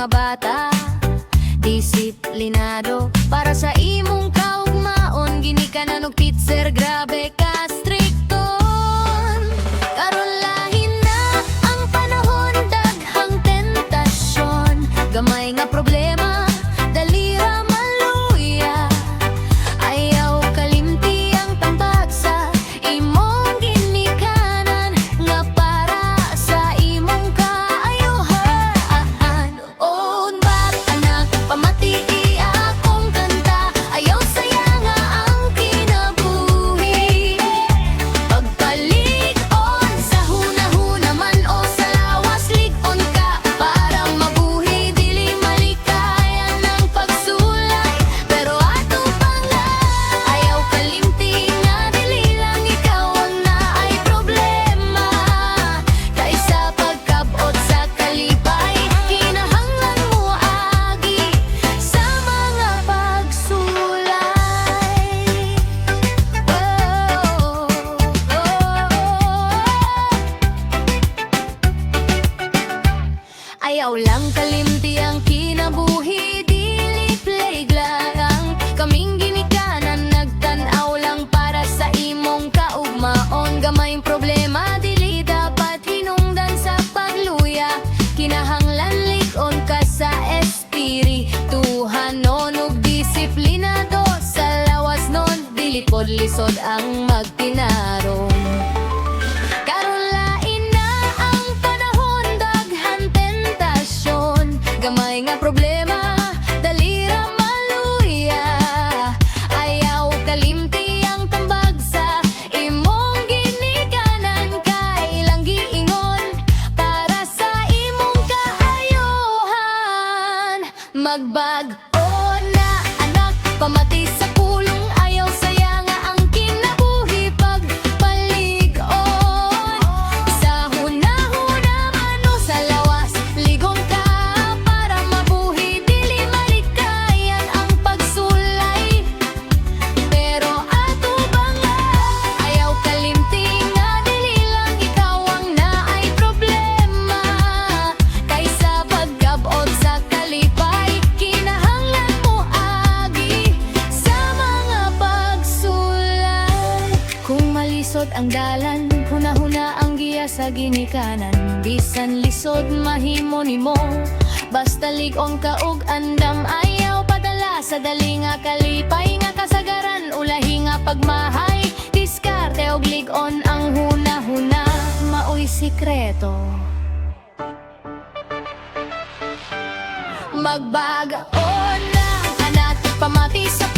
mga bata. Disiplinado para sa imong kaugmaon. Gini ka na og teacher, grabe ka strikton. Karon lahin na ang panahon, daghang tentasyon. Gamay nga problema, dali ra maluya. Ayaw kalimti ang tambag sa imong ginikanan, nga para sa imong kaayuhan. On ba't anak, pamati akong kanta. Ayaw saya nga ang kinabuhi. Pagpalig-on sa hunahuna man o sa lawas, lig-on ka para mabuhi. Dili malikayan ang pagsulay, pero ato pang ayaw kalimti nga dili lang ikaw ang naay problema. Kaysa pagkabot sa kalipay, kinahanglan mo agi sa mga pagsulay. Ayaw lang kalimti ang kinabuhi, dili plague lang. Kaming ginikanan, nagtanaw lang para sa imong kaugmaon. Gamayng problema, dili dapat hinungdan sa pagluya. Kinahanglan lig-on ka sa espirituhanon ug disiplinado sa lawas nun. Dili pod lisod ang magtinarong. Karon lain na ang panahon, daghan tentasyon. Gamay nga problema, dali ra maluya. Ayaw kalimti ang tambag sa imong ginikanan, kailang giingon para sa imong kaayuhan. Magbag-o na anak, pamati sa pulong. Ayaw saya nga ang kinabuhi. Pagpalig-on sa hunahuna man o sa lawas, ligong ka para mabuhi. Dili malikayan ang pagsulay, pero ato bang ayaw kalimti nga dili lang ikaw ang naay problema. Kaysa pagkabot sa kalipay, kinahanglan mo agi sa mga pagsulay. Kung malisod ang dalan, hunahuna ang giya sa ginikanan. Bisan lisod mahimo nimo, basta lig-on ka og andam. Ayaw padala sa dali nga kalipay, nga kasagaran ulahi nga pagmahay. Diskarte og lig-on ang hunahuna, maoy sikreto. Magbag-on na anak, pamati sa